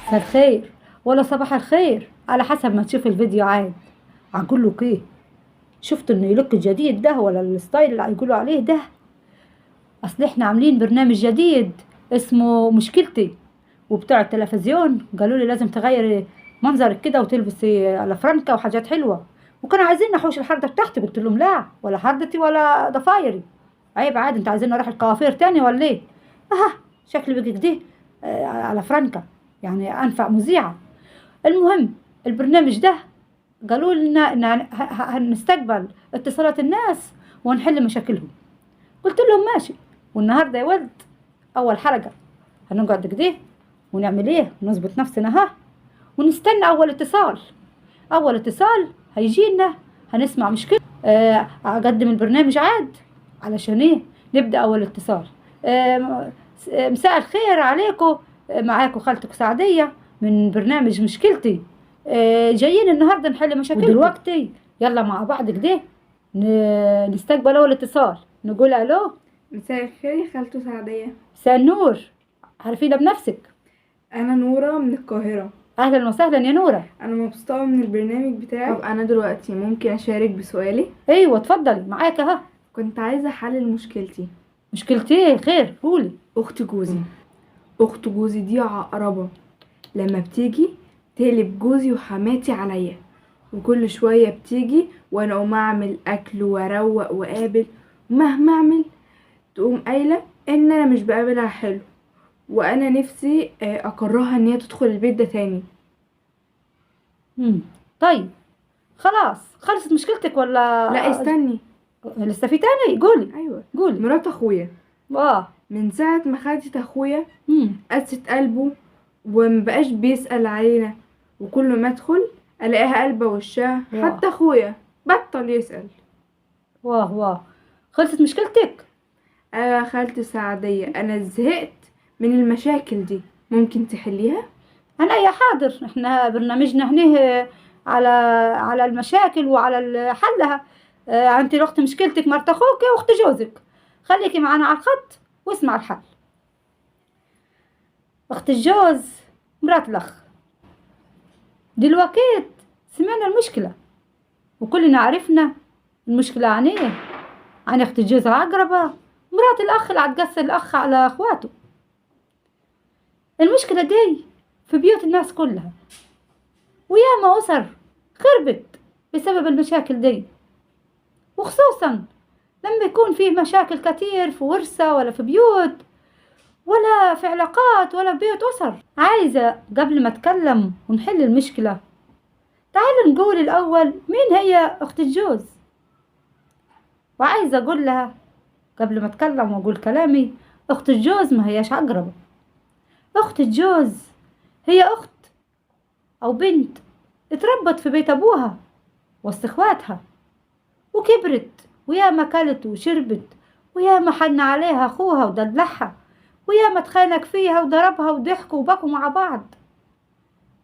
مساء الخير ولا صباح الخير على حسب ما تشوف الفيديو عاد. هقول لك ايه؟ شفت ان اللوك الجديد ده ولا الستايل اللي هيقولوا عليه ده؟ اصل احنا عاملين برنامج جديد اسمه مشكلتي، وبتوع التلفزيون قالوا لي لازم تغيري منظرك كده وتلبسي على فرنكة وحاجات حلوة، وكانوا عايزين نحوش الحردة بتاعتي. قلت لهم لا، ولا حردتي ولا ضفايري، عيب عادي. انتوا عايزين اروح القوافير تاني ولا ايه؟ اه، شكلي بقى كده على فرنكة، يعني انفع مذيعة. المهم، البرنامج ده قالوا لنا ان هنستقبل اتصالات الناس ونحل مشاكلهم. قلت لهم ماشي. والنهارده يا ولد اول حلقة هنقعد كده ونعمل ايه، نظبط نفسنا ونستنى اول اتصال. اول اتصال هيجينا هنسمع مشكلة، اقدم البرنامج عاد علشان ايه نبدأ اول اتصال. مساء الخير عليكم، معاكم خالتك سعدية من برنامج مشكلتي. جايين النهارده نحل مشاكلكم. ودلوقتي يلا مع بعض كده نستقبل اول اتصال. نقول الو. مساء الخير يا خالته سعدية. مساء النور، عارفين بنفسك؟ أنا نورة من القاهرة. اهلا وسهلا يا نورة. أنا مبسوطة من البرنامج بتاعك. طب أنا دلوقتي ممكن أشارك بسؤالي؟ ايوه اتفضلي، معاك اهو. كنت عايزة حل لمشكلتي. مشكلتي خير، قولي. أخت جوزي دي عقربة، لما بتيجي تقلب جوزي وحماتي عليا، وكل شوية بتيجي وأنا أقوم أعمل أكل وأروق وأقابل، مهما أعمل تقوم قايلة إن أنا مش بقابلها حلو، وأنا نفسي أكرهها إن هي تدخل البيت ده تاني. طيب خلاص، خلصت مشكلتك ولا؟ لا استني، لسه في تاني؟ قولي. ايوه قولي. مرات اخويا من ساعه ما خدت اخويا قست قلبه ومبقاش بيسأل علينا، وكل ما ادخل الاقيها قلبه وشها. حتى اخويا بطل يسأل. واه، خلصت مشكلتك؟ يا خالتي سعدية، انا زهقت من المشاكل دي، ممكن تحليها؟ انا يا حاضر، احنا برنامجنا هنا على المشاكل وعلى حلها. انت اخت مشكلتك مرت اخوك واخت جوزك، خليكي معانا على الخط واسمع الحل. اخت الجوز مرات الاخ، دلوقتي سمعنا المشكلة وكلنا عرفنا المشكلة عن ايه. عن اخت الجوز العقربة، مرات الاخ اللي هتقصر الاخ على اخواته. المشكلة دي في بيوت الناس كلها، وياما أسر خربت بسبب المشاكل دي، وخصوصا لما يكون فيه مشاكل كتير في ورثة ولا في بيوت ولا في علاقات ولا في بيوت أسر. عايزة قبل ما أتكلم ونحل المشكلة، تعالوا نقول الأول مين هي أخت الجوز. وعايزة أقول لها قبل ما أتكلم وأقول كلامي، أخت الجوز ما هياش عقربة. أخت الجوز هي أخت أو بنت اتربت في بيت أبوها وسط إخواتها، وكبرت وياما كلت وشربت، وياما حن عليها أخوها ودلعها، وياما اتخانق فيها وضربها وضحكوا وبكوا مع بعض،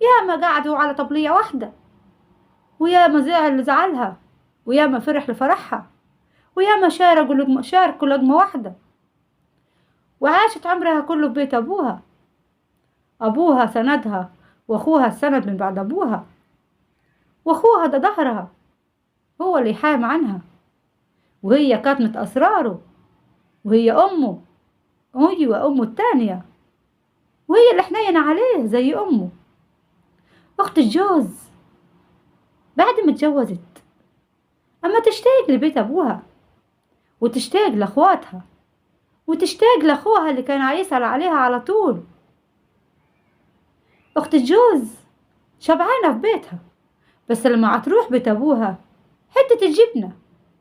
ياما قعدوا على طبلية واحدة، وياما زعل لزعلها، وياما فرح لفرحها، وياما شاركوا لقمة واحدة، وعاشت عمرها كله في بيت أبوها. أبوها سندها، وأخوها السند من بعد أبوها، وأخوها ده ظهرها، هو اللي يحام عنها، وهي كاتمة أسراره، وهي أمه، أيوة أمه التانية، وهي اللي حنينة عليه زي أمه. أخت الجوز بعد ما اتجوزت أما تشتاق لبيت أبوها، وتشتاق لأخواتها، وتشتاق لأخوها اللي كان عيسأل عليها على طول. أخت الجوز شبعانة في بيتها، بس لما هتروح بيت أبوها حتة الجبنة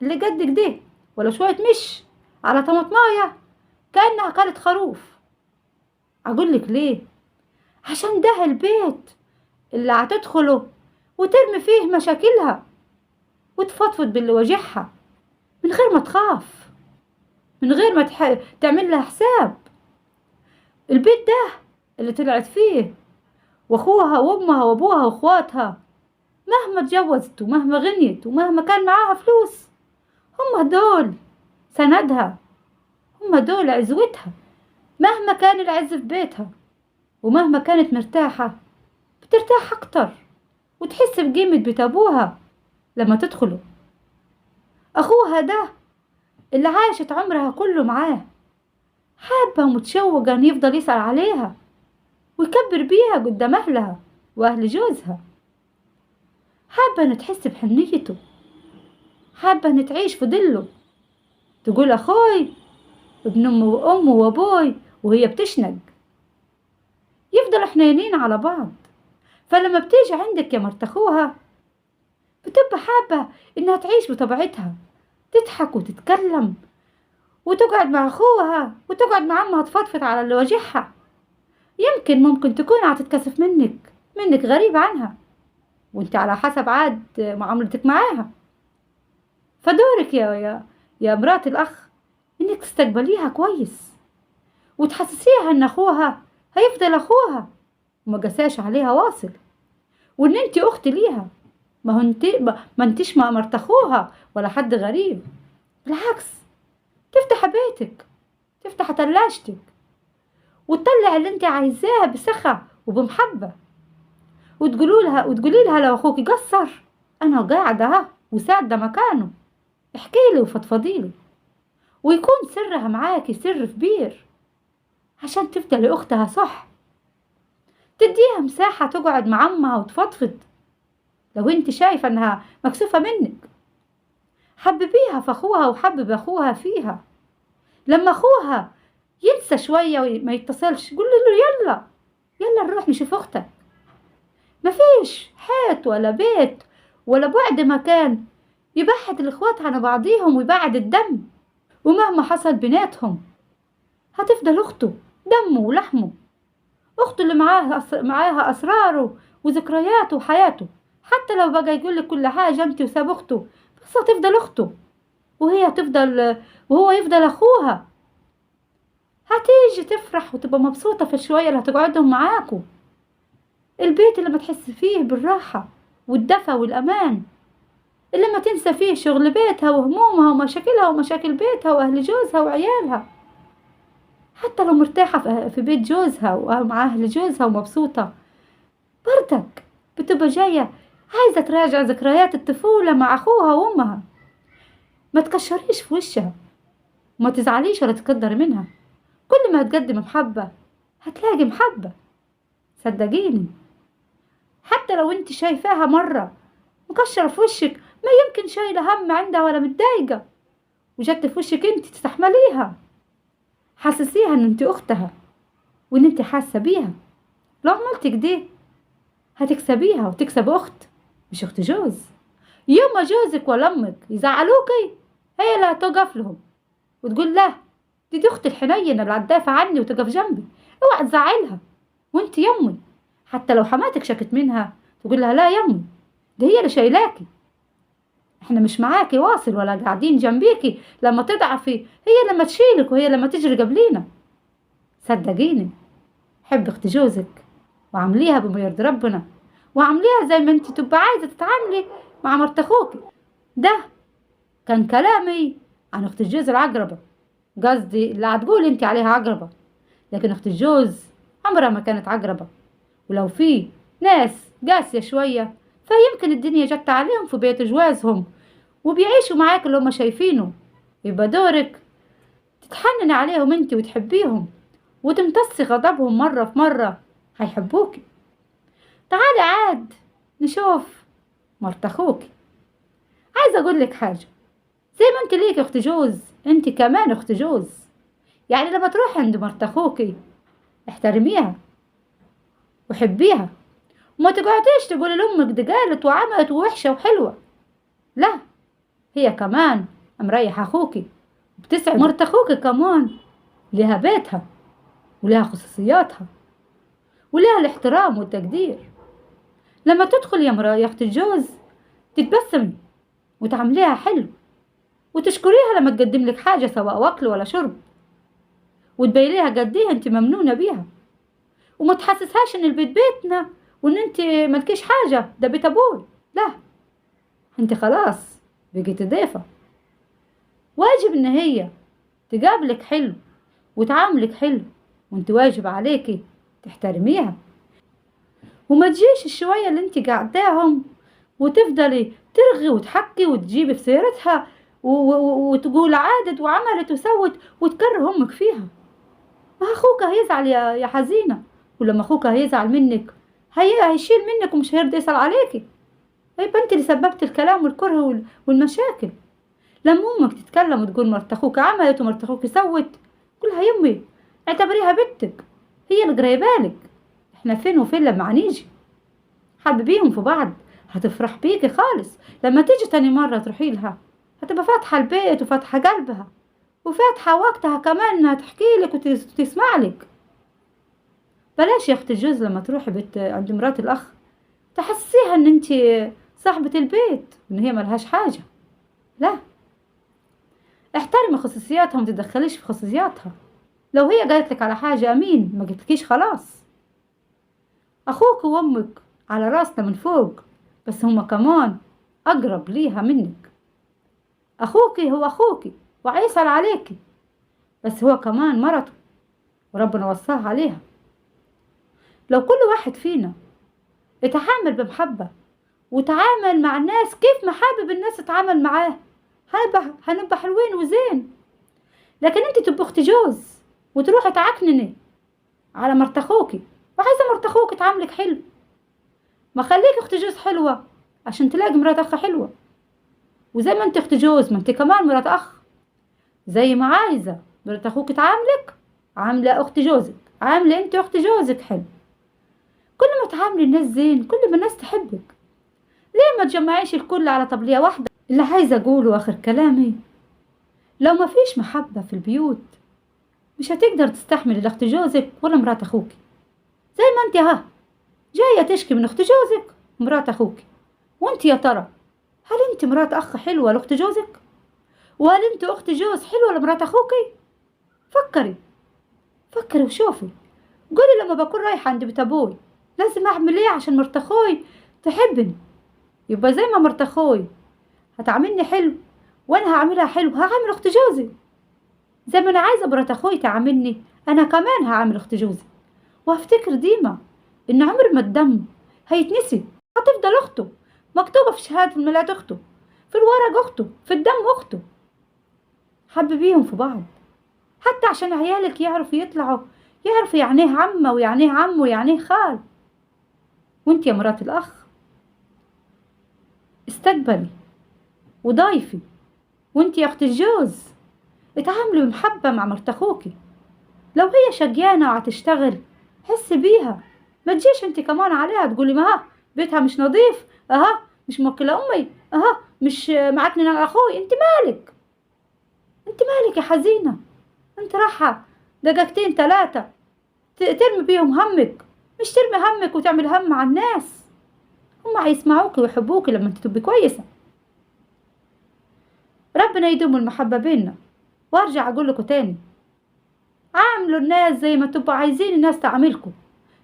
اللي قد كده ولا شوية مش على طماطماية كأنها كانت خروف. أقولك ليه؟ عشان ده البيت اللي هتدخله وترمي فيه مشاكلها وتفضفض باللي واجعها من غير ما تخاف، من غير ما تعمل لها حساب. البيت ده اللي طلعت فيه واخوها وامها وابوها واخواتها، مهما اتجوزت ومهما غنيت ومهما كان معاها فلوس، هم دول سندها، هم دول عزوتها مهما كان العز في بيتها. ومهما كانت مرتاحة بترتاح أكتر وتحس بقيمة بيت أبوها لما تدخله. أخوها ده اللي عاشت عمرها كله معاه حابة ومتشوقة إن يفضل يسأل عليها ويكبر بيها قدام أهلها وأهل جوزها. حابة إن تحس بحنيته، حابة إن تعيش في ظله، تقول أخوي ابن أمه وأمه وأبوي وهي بتشنق، يفضلوا حنينين على بعض. فلما بتيجي عندك يا مرت أخوها بتبقى حابة إنها تعيش بطبيعتها، تضحك وتتكلم وتقعد مع أخوها وتقعد مع أمها تفضفض على اللي واجهها. ممكن تكون هتتكسف منك غريب عنها، وانت على حسب عاد معاملتك معاها. فدورك يا مرات الأخ إنك تستقبليها كويس وتحسسيها إن أخوها هيفضل أخوها وما قساش عليها واصل، وإن انت أخت ليها. ما انتش ما مرت أخوها ولا حد غريب. بالعكس، تفتح بيتك، تفتح تلاجتك وتطلع اللي انت عايزاه بسخة وبمحبة، وتقولي لها لو اخوك قصر انا قاعدة اهو وساعدة مكانه، احكيلي وفضفضيلي، ويكون سرها معاكي سر كبير عشان تفضلي اختها صح. تديها مساحة تقعد مع امها وتفضفض لو انت شايفة انها مكسوفة منك. حببيها في اخوها وحبب اخوها فيها. لما اخوها ينسى شوية وما يتصلش قول له يلا نروح نشوف اختك. مفيش حيط ولا بيت ولا بعد مكان يبعد الاخوات عن بعضيهم ويبعد الدم، ومهما حصل بيناتهم هتفضل اخته دمه ولحمه، اخته اللي معاها اسراره وذكرياته وحياته. حتى لو بقى يقولك كل حاجة انت وساب اخته، بس هتفضل اخته وهو يفضل اخوها. هتيجي تفرح وتبقى مبسوطة في الشوية اللي هتقعدهم معاكوا. البيت اللي ما تحس فيه بالراحة والدفى والأمان، اللي ما تنسى فيه شغل بيتها وهمومها ومشاكلها ومشاكل بيتها وأهل جوزها وعيالها. حتى لو مرتاحة في بيت جوزها ومع أهل جوزها ومبسوطة، بردك بتبقى جاية عايزة تراجع ذكريات الطفولة مع أخوها وأمها. ما تكشريش في وشها وما تزعليش ولا تقدر منها. كل ما هتقدم محبة هتلاقي محبة، صدقيني. حتى لو انت شايفاها مرة مكشرة في وشك، ما يمكن شايلة هم عندها ولا متضايقة وجت في وشك انت تستحمليها. حسسيها ان انت اختها وان انت حاسة بيها. لو عملت كده هتكسبيها وتكسب اخت، مش اخت جوز. يوم ما جوزك ولا امك يزعلوكي هي اللي هتقف لهم وتقول لا دي اختي الحنينة اللي هتدافع عني وتقف جنبي، اوعى تزعلها. وانت يمي حتى لو حماتك شكت منها تقول لها لا يمي دي هي اللي شايلاكي، احنا مش معاكي واصل ولا قاعدين جنبيكي لما تضعفي، هي لما تشيلك وهي لما تجري قبلينا. صدقيني، حب اخت جوزك وعمليها بما يرضي ربنا، وعمليها زي ما انت تبقى عايزة تتعاملي مع مرت اخوكي. ده كان كلامي عن اخت الجوز العقربة، قصدي اللي هتقول انت عليها عقربة، لكن اخت الجوز عمرها ما كانت عقربة. ولو في ناس قاسية شوية فيمكن الدنيا جت عليهم في بيت جوازهم وبيعيشوا معاك اللي هم شايفينه، يبقى دورك تتحنن عليهم انت وتحبيهم وتمتصي غضبهم مرة في مرة هيحبوكي. تعالي عاد نشوف مرت اخوكي. عايزة اقول لك حاجة، زي ما انت ليك اخت جوز انت كمان اخت جوز. يعني لما تروحي عند مرت اخوكي احترميها وحبيها، وما تقعديش تقولي لامك دي قالت وعملت ووحشة وحلوة. لا، هي كمان مريحة اخوكي وبتسعد. مرت اخوكي كمان لها بيتها ولها خصوصياتها ولها الاحترام والتقدير. لما تدخل يا اخت الجوز تتبسمي وتعمليها حلو وتشكريها لما تقدم لك حاجة سواء اكل ولا شرب، وتبينيها قد ايه انت ممنونة بيها، وما تحسسهاش ان البيت بيتنا وان انت ملكيش حاجة ده بيت ابوي. لا، انت خلاص بقيتي ضيفة، واجب ان هي تقابلك حلو وتعاملك حلو، وانت واجب عليكي تحترميها، وما تجيش الشوية اللي انت قاعداهم وتفضلي ترغي وتحكي وتجيبي في سيرتها وتقول عادت وعملت وسوت وتكره امك فيها. ما اخوك هيزعل يا حزينة، ولما اخوك هيزعل منك هيشيل منك ومش هيرضى يسأل عليكي، يبقى انت اللي سببت الكلام والكره والمشاكل. لما امك تتكلم وتقول مرت اخوك عملت ومرت اخوك سوت، قولها يمي اعتبريها بنتك، هي اللي قريبالك، احنا فين وفين لما عنيجي. حببيهم في بعض، هتفرح بيكي خالص. لما تيجي تاني مرة تروحي لها هتبقى فاتحة البيت وفاتحة قلبها وفاتحة وقتها كمان انها تحكي لك وتسمع لك. بلاش يا اخت الجوز لما تروحي بيت عند مرات الاخ تحسيها ان انت صاحبة البيت وان هي ملهاش حاجة. لا، احترمي خصوصياتها وما تتدخليش في خصوصياتها. لو هي قالت لك على حاجة امين، ما قلتلكيش خلاص. اخوك وامك على راسنا من فوق، بس هما كمان اقرب ليها منك. اخوكي هو اخوكي وهيسأل عليكي، بس هو كمان مرته وربنا وصاه عليها. لو كل واحد فينا اتعامل بمحبة وتعامل مع الناس كيف ما حابب الناس تتعامل معاه، هنبقى حلوين وزين. لكن انت تبقى اخت جوز وتروحي تعكنني على مرت اخوكي وعايزه مرت اخوك تعاملك حلو. ما خليك اخت جوز حلوه عشان تلاقي مرات اخ حلوه، وزي ما انت اخت جوز ما انت كمان مرات اخ. زي ما عايزه مرات اخوك تعاملك، عامله اخت جوزك، عامله انت اخت جوزك حلو. كل ما تعاملي الناس زين كل ما الناس تحبك. ليه ما تجمعيش الكل على طبلية واحدة؟ اللي عايزة اقوله اخر كلامي، لو ما فيش محبة في البيوت مش هتقدر تستحمل اخت جوزك ولا مرات اخوك. زي ما انت جاية تشكي من اخت جوزك ومرات اخوك، وانت يا ترى هل انت مرات اخ حلوة لاخت جوزك؟ وهل انت اخت جوز حلوة لمرات اخوكي؟ فكري وشوفي. قولي لما بكون رايحة عند بيت ابوي لازم اعمل ايه عشان مرت اخوي تحبني، يبقى زي ما مرت اخوي هتعاملني حلو وانا هعملها حلو، هعمل اخت جوزي. زي ما انا عايزه مرات اخوي تعاملني انا كمان هعمل اخت جوزي. وهفتكر ديما ان عمر ما الدم هيتنسي، هتفضل اخته مكتوبه في شهاده الميلاد اخته، في الورق اخته، في الدم اخته. حببيهم في بعض حتى عشان عيالك يعرفوا يعني ايه عمه ويعني ايه عم ويعني ايه خال. وانت يا مرات الاخ استقبلي وضايفي، وانت يا اخت الجوز اتعاملي بمحبة مع مرت اخوكي. لو هي شقيانة وهتشتغل حسي بيها، ما تجيش انت كمان عليها تقولي ما بيتها مش نظيف، مش موكلة امي، مش معكنين على اخوي. انت مالك يا حزينة؟ انت راحة دقيقتين 3 ترمي بيهم همك، مش ترمي همك وتعمل هم على الناس. هم هيسمعوكي ويحبوكي لما انت تبقي كويسة. ربنا يدوم المحبة بيننا. وارجع اقول لكم تاني، عاملوا الناس زي ما تبقوا عايزين الناس تعاملكم.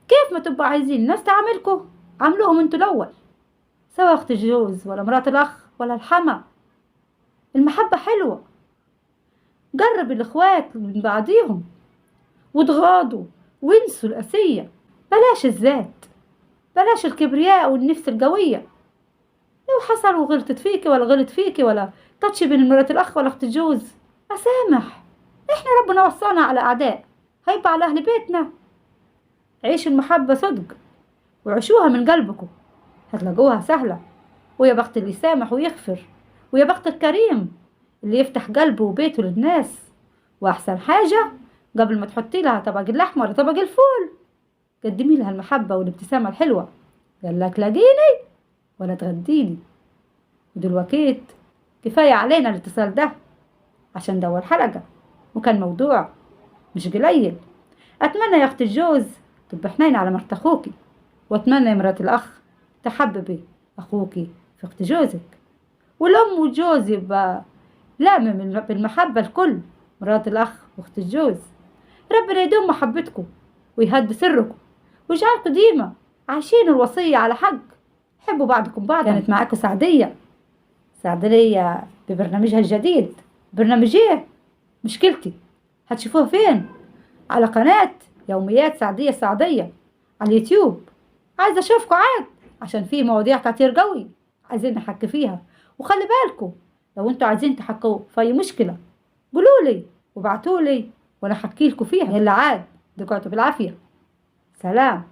كيف ما تبقوا عايزين الناس تعاملكم عاملوهم انتوا الاول، سواء اخت الجوز ولا مرات الاخ ولا الحما. المحبة حلوة، قرب الاخوات من بعضيهم وتغاضوا وانسوا القسية. بلاش الذات، بلاش الكبرياء والنفس القوية. لو حصل وغلطت فيكي ولا غلط فيكي ولا تاتش بين مرات الاخ ولا اخت الجوز، اسامح. احنا ربنا وصانا على اعداء، هيبقى على اهل بيتنا. عيشوا المحبة صدق وعيشوها من قلبكم، هتلاقوها سهلة. ويا بخت اللي يسامح ويغفر، ويا بخت الكريم اللي يفتح قلبه وبيته للناس. واحسن حاجة قبل ما تحطي لها طبق اللحمة ولا طبق الفول قدمي لها المحبة والابتسامة الحلوة. قال لك لاقيني ولا تغديني. ودلوقتي كفاية علينا الاتصال ده عشان ده أول حلقة وكان موضوع مش قليل. أتمنى يا أخت الجوز تبقى حنين على مرت أخوكي، وأتمنى يا مرات الأخ تحببي أخوكي في أخت جوزك. والأم والجوز يبقى لامم بالمحبة الكل، مرات الأخ وأخت الجوز. ربنا يدوم محبتكم ويهد سركم ويجعلكم ديما عايشين الوصية على حق. حبوا بعضكم بعضا. كانت معاكم سعدية ببرنامجها الجديد. برنامج ايه؟ مشكلتي هتشوفوها فين؟ على قناة يوميات سعدية السعدية على اليوتيوب. عايزة اشوفكم عاد، عشان في مواضيع كتير قوي عايزين نحكي فيها. وخلي بالكم لو انتوا عايزين تحكوا في اي مشكلة قولولي وابعتولي وانا احكي لكم فيها. يلا عاد دقعتوا بالعافية، سلام.